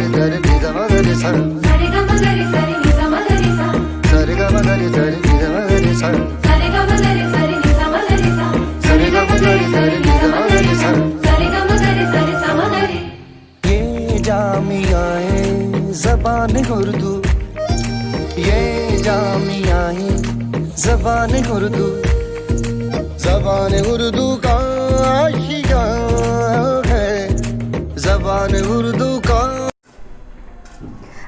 गरि सरि नि ध म गरि सा सरि ग म गरि सरि नि ध म गरि सा सरि ग म गरि सरि नि ध म गरि सा सरि ग म गरि सरि नि ध म गरि सा सरि ग म गरि सरि नि ध म गरि सा सरि ग म गरि सरि सा म गरि। ये जामियाए ज़बान उर्दू, ये जामियाए ज़बान उर्दू, ज़बान उर्दू का आशिया है, ज़बान उर्दू का।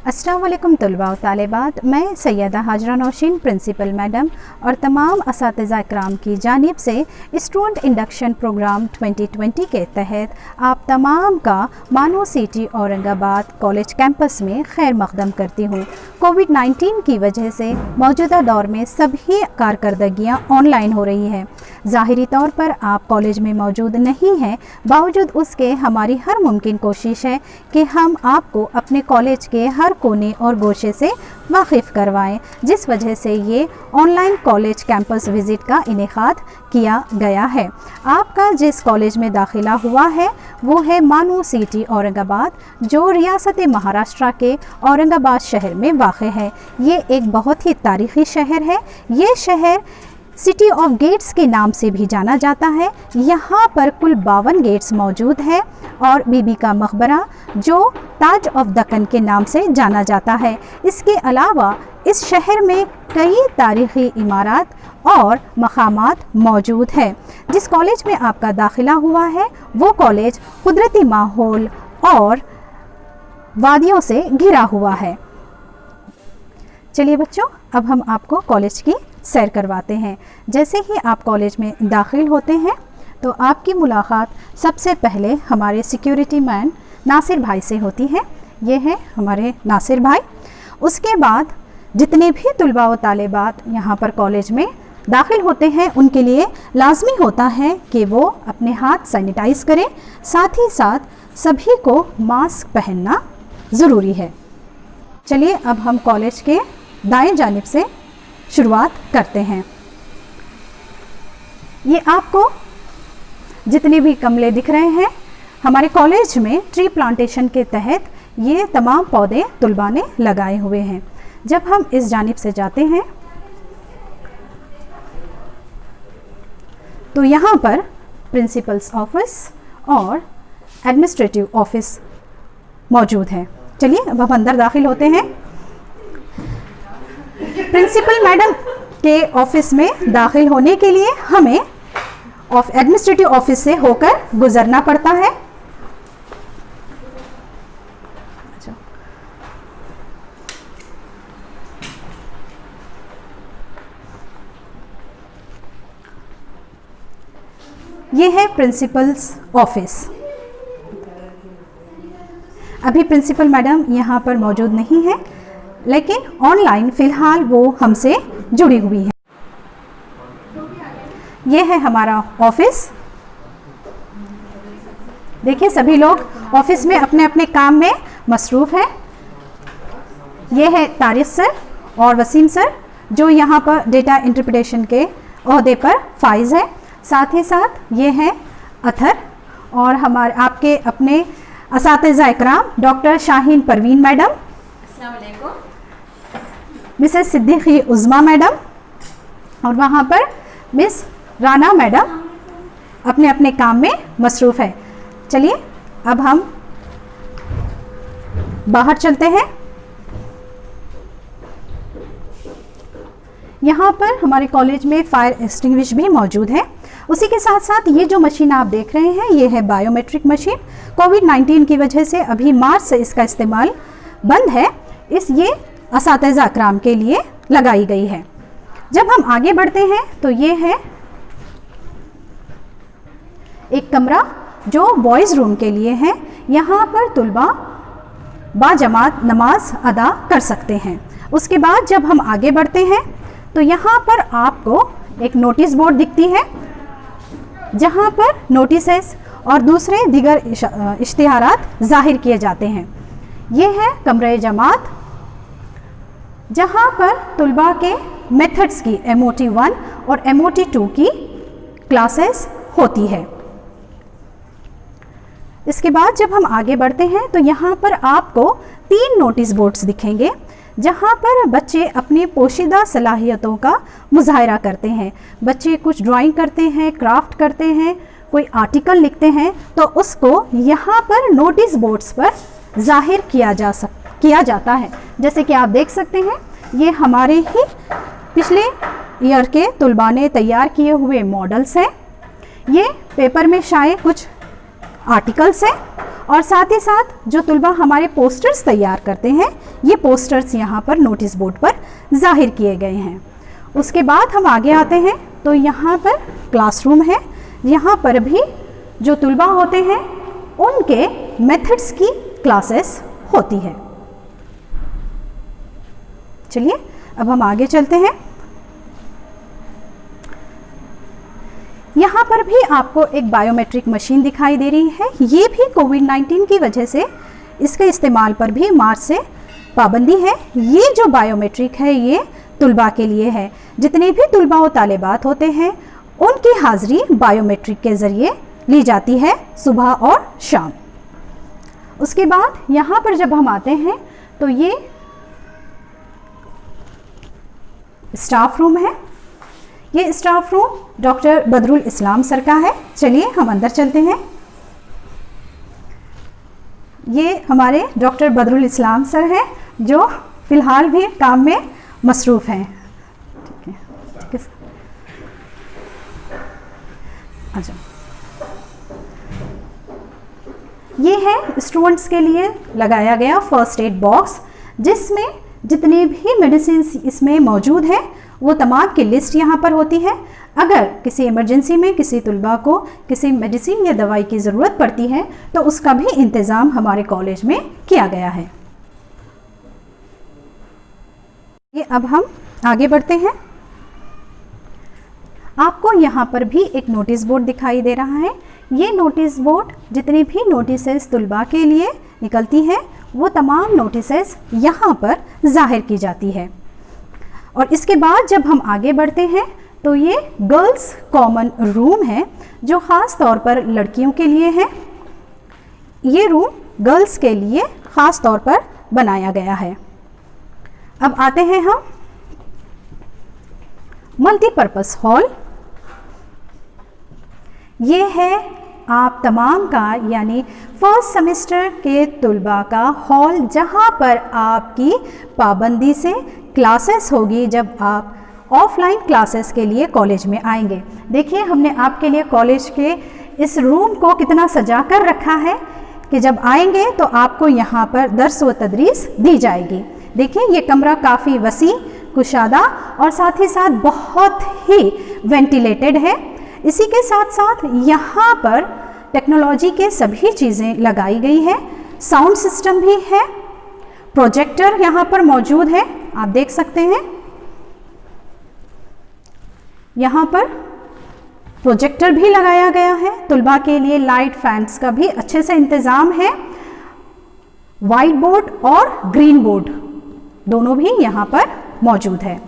अस्सलाम वालेकुम तलबा व तालिबात, मैं सैयदा हाजरा नौशीन प्रिंसिपल मैडम और तमाम असातिज़ा इकराम की जानिब से स्टूडेंट इंडक्शन प्रोग्राम 2020 के तहत आप तमाम का मानो सिटी औरंगाबाद कॉलेज कैंपस में खैर मकदम करती हूँ। कोविड-19 की वजह से मौजूदा दौर में सभी कारकर्दगियाँ ऑनलाइन हो रही हैं। ज़ाहिरी तौर पर आप कॉलेज में मौजूद नहीं हैं, बावजूद उसके हमारी हर मुमकिन कोशिश है कि हम आपको अपने कॉलेज के हर कोने और गोशे से वाकिफ़ करवाएं, जिस वजह से ये ऑनलाइन कॉलेज कैंपस विज़िट का इनेकाद किया गया है। आपका जिस कॉलेज में दाखिला हुआ है वो है मानो सिटी औरंगाबाद, जो रियासत महाराष्ट्र के औरंगाबाद शहर में वाक़ है। ये एक बहुत ही तारीख़ी शहर है। ये शहर सिटी ऑफ गेट्स के नाम से भी जाना जाता है। यहाँ पर कुल 52 गेट्स मौजूद है और बीबी का मकबरा जो ताज ऑफ दक्कन के नाम से जाना जाता है। इसके अलावा इस शहर में कई तारीख़ी इमारत और मकामात मौजूद है। जिस कॉलेज में आपका दाखिला हुआ है वो कॉलेज कुदरती माहौल और वादियों से घिरा हुआ है। चलिए बच्चों, अब हम आपको कॉलेज की सैर करवाते हैं। जैसे ही आप कॉलेज में दाखिल होते हैं तो आपकी मुलाकात सबसे पहले हमारे सिक्योरिटी मैन नासिर भाई से होती है। ये है हमारे नासिर भाई। उसके बाद जितने भी तुलबा व तालिबात यहाँ पर कॉलेज में दाखिल होते हैं उनके लिए लाजमी होता है कि वो अपने हाथ सैनिटाइज़ करें, साथ ही साथ सभी को मास्क पहनना ज़रूरी है। चलिए अब हम कॉलेज के दाएं जानिब से शुरुआत करते हैं। ये आपको जितने भी गमले दिख रहे हैं, हमारे कॉलेज में ट्री प्लांटेशन के तहत ये तमाम पौधे तुलबा ने लगाए हुए हैं। जब हम इस जानिब से जाते हैं तो यहाँ पर प्रिंसिपल्स ऑफिस और एडमिनिस्ट्रेटिव ऑफिस मौजूद है। चलिए अब हम अंदर दाखिल होते हैं। प्रिंसिपल मैडम के ऑफिस में दाखिल होने के लिए हमें एडमिनिस्ट्रेटिव ऑफिस से होकर गुजरना पड़ता है। ये है प्रिंसिपल्स ऑफिस। अभी प्रिंसिपल मैडम यहाँ पर मौजूद नहीं है, लेकिन ऑनलाइन फ़िलहाल वो हमसे जुड़ी हुई है। ये है हमारा ऑफिस। देखिए सभी लोग ऑफिस में अपने अपने काम में मसरूफ़ है। ये है तारिक सर और वसीम सर जो यहाँ पर डेटा इंटरप्रिटेशन के ओहदे पर फाइज है। साथ ही साथ ये है अथर और हमारे आपके अपने असातिज़ा इकराम डॉक्टर शाहीन परवीन मैडम, अस्सलाम वालेकुम, मिसेस सिद्दीकी उज़्मा मैडम और वहाँ पर मिस राना मैडम अपने अपने काम में मसरूफ़ है। चलिए अब हम बाहर चलते हैं। यहाँ पर हमारे कॉलेज में फायर एक्सटिंग्विश भी मौजूद है। उसी के साथ साथ ये जो मशीन आप देख रहे हैं ये है बायोमेट्रिक मशीन। कोविड-19 की वजह से अभी मार्च से इसका इस्तेमाल बंद है। ये असातिज़ा इकराम के लिए लगाई गई है। जब हम आगे बढ़ते हैं तो ये है एक कमरा जो बॉयज़ रूम के लिए है। यहाँ पर तुलबा बाजमात नमाज अदा कर सकते हैं। उसके बाद जब हम आगे बढ़ते हैं तो यहाँ पर आपको एक नोटिस बोर्ड दिखती है जहाँ पर नोटिसेस और दूसरे दीगर इश्तिहारात ज़ाहिर किए जाते हैं। ये है कमरे जमात जहाँ पर तुलबा के मेथड्स की MOT 1 और MOT 2 की क्लासेस होती है। इसके बाद जब हम आगे बढ़ते हैं तो यहाँ पर आपको 3 नोटिस बोर्ड्स दिखेंगे जहाँ पर बच्चे अपनी पोशीदा सलाहियतों का मुजाहरा करते हैं। बच्चे कुछ ड्राइंग करते हैं, क्राफ्ट करते हैं, कोई आर्टिकल लिखते हैं, तो उसको यहाँ पर नोटिस बोर्ड्स पर जाहिर किया जाता है। जैसे कि आप देख सकते हैं, ये हमारे ही पिछले ईयर के तुलबा ने तैयार किए हुए मॉडल्स हैं। ये पेपर में शाये कुछ आर्टिकल्स हैं और साथ ही साथ जो तुलबा हमारे पोस्टर्स तैयार करते हैं, ये पोस्टर्स यहाँ पर नोटिस बोर्ड पर जाहिर किए गए हैं। उसके बाद हम आगे आते हैं तो यहाँ पर क्लासरूम है। यहाँ पर भी जो तुलबा होते हैं उनके मेथड्स की क्लासेस होती है। चलिए अब हम आगे चलते हैं। यहाँ पर भी आपको एक बायोमेट्रिक मशीन दिखाई दे रही है। ये भी कोविड-19 की वजह से इसके इस्तेमाल पर भी मार्च से पाबंदी है। ये जो बायोमेट्रिक है ये तुलबा के लिए है। जितने भी तुलबा व तालिबात होते हैं उनकी हाज़िरी बायोमेट्रिक के ज़रिए ली जाती है सुबह और शाम। उसके बाद यहाँ पर जब हम आते हैं तो ये स्टाफ रूम है। ये स्टाफ रूम डॉक्टर बदरुल इस्लाम सर का है। चलिए हम अंदर चलते हैं। ये हमारे डॉक्टर बदरुल इस्लाम सर हैं जो फ़िलहाल भी काम में मसरूफ़ हैं। ठीक है अच्छा, ये है स्टूडेंट्स के लिए लगाया गया फर्स्ट एड बॉक्स, जिसमें जितने भी मेडिसिन इसमें मौजूद हैं वो तमाम की लिस्ट यहाँ पर होती है। अगर किसी इमरजेंसी में किसी तुलबा को किसी मेडिसिन या दवाई की ज़रूरत पड़ती है तो उसका भी इंतज़ाम हमारे कॉलेज में किया गया है। ये अब हम आगे बढ़ते हैं। आपको यहाँ पर भी एक नोटिस बोर्ड दिखाई दे रहा है। ये नोटिस बोर्ड जितनी भी नोटिसेस तुलबा के लिए निकलती हैं वो तमाम नोटिसेस यहाँ पर जाहिर की जाती है। और इसके बाद जब हम आगे बढ़ते हैं तो ये गर्ल्स कॉमन रूम है जो ख़ास तौर पर लड़कियों के लिए है। ये रूम गर्ल्स के लिए ख़ास तौर पर बनाया गया है। अब आते हैं हम मल्टीपर्पज़ हॉल। ये है आप तमाम का यानी फर्स्ट सेमेस्टर के तुलबा का हॉल, जहाँ पर आपकी पाबंदी से क्लासेस होगी जब आप ऑफलाइन क्लासेस के लिए कॉलेज में आएंगे। देखिए हमने आपके लिए कॉलेज के इस रूम को कितना सजा कर रखा है कि जब आएंगे तो आपको यहाँ पर दर्स व तदरीस दी जाएगी। देखिए ये कमरा काफ़ी वसी, कुशादा और साथ ही साथ बहुत ही वेंटिलेटेड है। इसी के साथ साथ यहाँ पर टेक्नोलॉजी के सभी चीज़ें लगाई गई है। साउंड सिस्टम भी है, प्रोजेक्टर यहाँ पर मौजूद है, आप देख सकते हैं। यहाँ पर प्रोजेक्टर भी लगाया गया है। तुलबा के लिए लाइट फैंस का भी अच्छे से इंतज़ाम है। वाइट बोर्ड और ग्रीन बोर्ड दोनों भी यहाँ पर मौजूद है।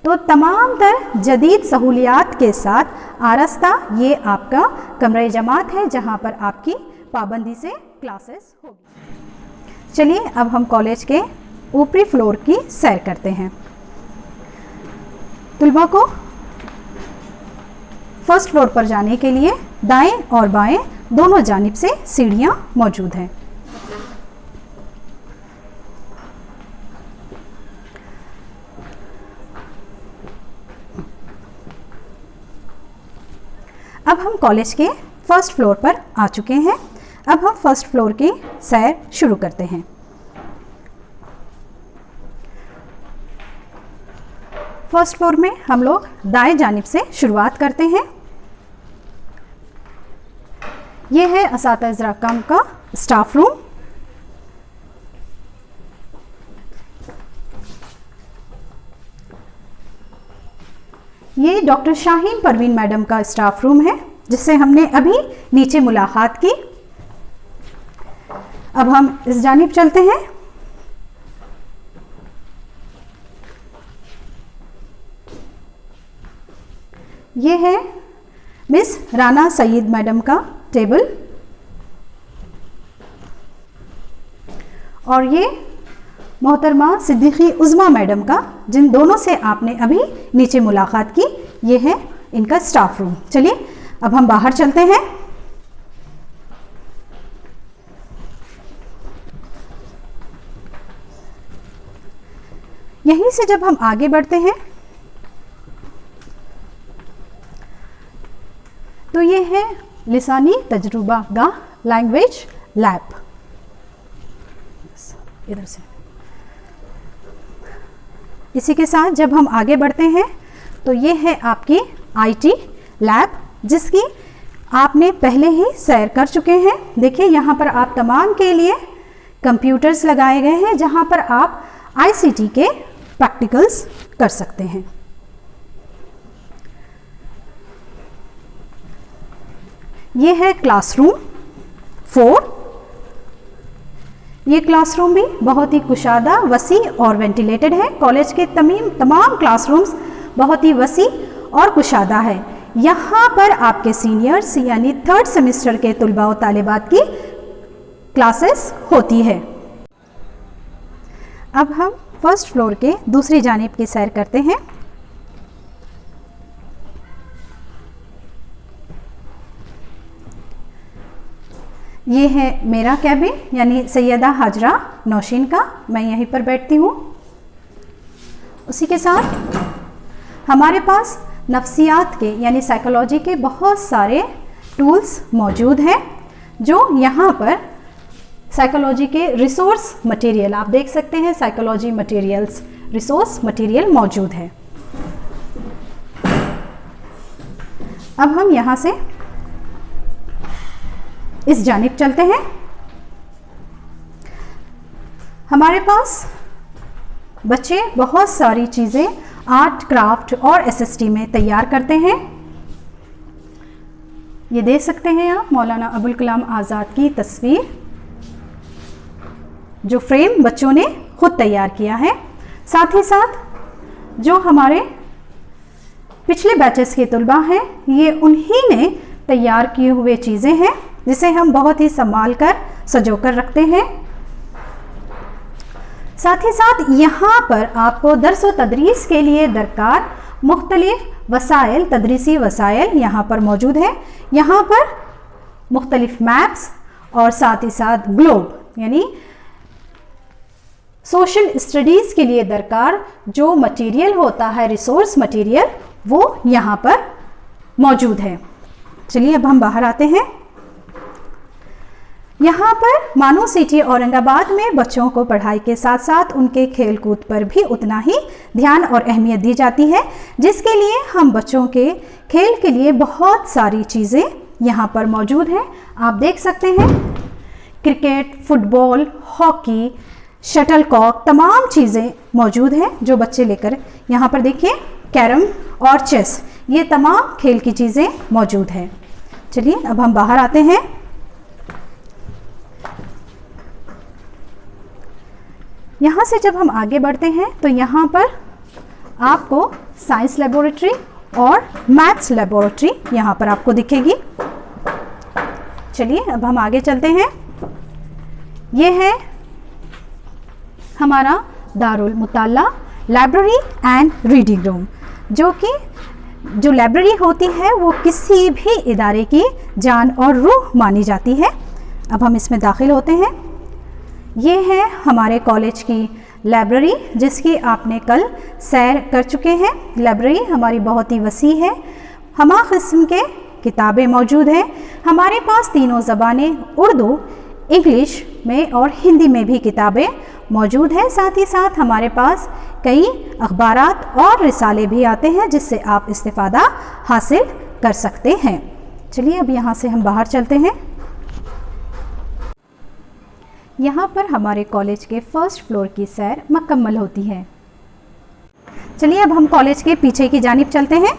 तो तमाम तर जदीद सहूलियात के साथ आरस्ता ये आपका कमरे जमात है जहाँ पर आपकी पाबंदी से क्लासेस होगी। चलिए अब हम कॉलेज के ऊपरी फ्लोर की सैर करते हैं। तुलबा को फर्स्ट फ्लोर पर जाने के लिए दाएं और बाएं दोनों जानिब से सीढ़ियां मौजूद हैं। अब हम कॉलेज के फर्स्ट फ्लोर पर आ चुके हैं। अब हम फर्स्ट फ्लोर की सैर शुरू करते हैं। फर्स्ट फ्लोर में हम लोग दाएं जानिब से शुरुआत करते हैं। यह है असातिज़ा काम का स्टाफ रूम। ये डॉक्टर शाहीन परवीन मैडम का स्टाफ रूम है जिससे हमने अभी नीचे मुलाकात की। अब हम इस जानिब चलते हैं। ये है मिस राना सईद मैडम का टेबल। और ये मोहतरमा सिद्दीकी उज़्मा मैडम का, जिन दोनों से आपने अभी नीचे मुलाकात की, ये है इनका स्टाफ रूम। चलिए अब हम बाहर चलते हैं। यहीं से जब हम आगे बढ़ते हैं तो ये है लिसानी तजुर्बा गाह, लैंग्वेज लैब। इधर से इसी के साथ जब हम आगे बढ़ते हैं तो ये है आपकी आईटी लैब, जिसकी आपने पहले ही सैर कर चुके हैं। देखिए यहाँ पर आप तमाम के लिए कंप्यूटर्स लगाए गए हैं, जहाँ पर आप आईसीटी के प्रैक्टिकल्स कर सकते हैं। ये है क्लासरूम 4। ये क्लासरूम भी बहुत ही कुशादा, वसी और वेंटिलेटेड है। कॉलेज के तमाम क्लासरूम्स बहुत ही वसी और कुशादा है। यहाँ पर आपके सीनियर्स यानी 3rd सेमेस्टर के तुलबा व तालिबात की क्लासेस होती है। अब हम 1st फ्लोर के दूसरी जानिब की सैर करते हैं। ये है मेरा कैबिन यानी सैयदा हाजरा नौशीन का, मैं यहीं पर बैठती हूँ। उसी के साथ हमारे पास नफ्सियात के यानी साइकोलॉजी के बहुत सारे टूल्स मौजूद हैं, जो यहाँ पर साइकोलॉजी के रिसोर्स मटेरियल आप देख सकते हैं। साइकोलॉजी मटेरियल्स, रिसोर्स मटेरियल मौजूद है। अब हम यहाँ से इस जानिब चलते हैं। हमारे पास बच्चे बहुत सारी चीज़ें आर्ट, क्राफ्ट और एसएसटी में तैयार करते हैं। ये देख सकते हैं आप मौलाना अबुल कलाम आज़ाद की तस्वीर, जो फ्रेम बच्चों ने खुद तैयार किया है। साथ ही साथ जो हमारे पिछले बैचेस के तुलबा हैं, ये उन्हीं ने तैयार किए हुए चीज़ें हैं, जिसे हम बहुत ही संभाल कर सजोकर रखते हैं। साथ ही साथ यहाँ पर आपको दर्स व तदरीस के लिए दरकार मुख्तलिफ वसाइल, तदरीसी वसाइल यहाँ पर मौजूद है। यहाँ पर मुख्तलिफ मैप्स और साथ ही साथ ग्लोब यानी सोशल स्टडीज़ के लिए दरकार जो मटेरियल होता है, रिसोर्स मटेरियल, वो यहाँ पर मौजूद है। चलिए अब हम बाहर आते हैं। यहाँ पर मानो सिटी औरंगाबाद में बच्चों को पढ़ाई के साथ साथ उनके खेल कूद पर भी उतना ही ध्यान और अहमियत दी जाती है, जिसके लिए हम बच्चों के खेल के लिए बहुत सारी चीज़ें यहाँ पर मौजूद हैं। आप देख सकते हैं क्रिकेट, फुटबॉल, हॉकी, शटलकॉक, तमाम चीज़ें मौजूद हैं जो बच्चे लेकर, यहाँ पर देखिए कैरम और चेस, ये तमाम खेल की चीज़ें मौजूद हैं। चलिए अब हम बाहर आते हैं। यहाँ से जब हम आगे बढ़ते हैं तो यहाँ पर आपको साइंस लेबोरेटरी और मैथ्स लेबोरेटरी यहाँ पर आपको दिखेगी। चलिए अब हम आगे चलते हैं। ये है हमारा Darul Mutalla library and reading room, जो लाइब्रेरी होती है वो किसी भी इदारे की जान और रूह मानी जाती है। अब हम इसमें दाखिल होते हैं। ये है हमारे कॉलेज की लाइब्रेरी, जिसकी आपने कल सैर कर चुके हैं। लाइब्रेरी हमारी बहुत ही वसी है, हमा किस्म के किताबें मौजूद हैं। हमारे पास तीनों ज़बानें उर्दू, इंग्लिश में और हिंदी में भी किताबें मौजूद हैं। साथ ही साथ हमारे पास कई अखबारात और रिसाले भी आते हैं, जिससे आप इस्तिफ़ादा हासिल कर सकते हैं। चलिए अब यहाँ से हम बाहर चलते हैं। यहाँ पर हमारे कॉलेज के 1st फ्लोर की सैर मुकम्मल होती है। चलिए अब हम कॉलेज के पीछे की जानिब चलते हैं।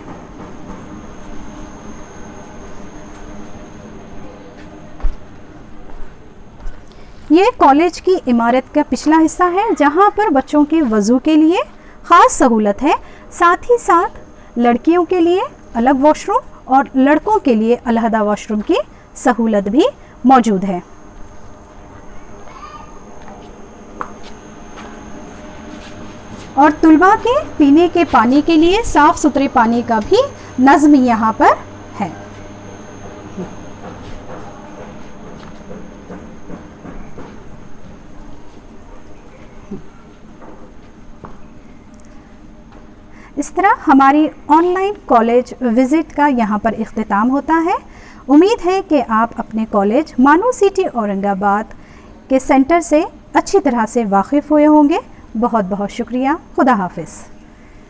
ये कॉलेज की इमारत का पिछला हिस्सा है, जहाँ पर बच्चों के वज़ू के लिए ख़ास सहूलत है। साथ ही साथ लड़कियों के लिए अलग वॉशरूम और लड़कों के लिए अलहदा वॉशरूम की सहूलत भी मौजूद है। और तुलबा के पीने के पानी के लिए साफ़ सुथरे पानी का भी नज़्म यहाँ पर है। इस तरह हमारी ऑनलाइन कॉलेज विज़िट का यहाँ पर इख्तिताम होता है। उम्मीद है कि आप अपने कॉलेज मानो सिटी औरंगाबाद के सेंटर से अच्छी तरह से वाकिफ़ हुए होंगे। बहुत बहुत शुक्रिया। खुदा हाफिज़।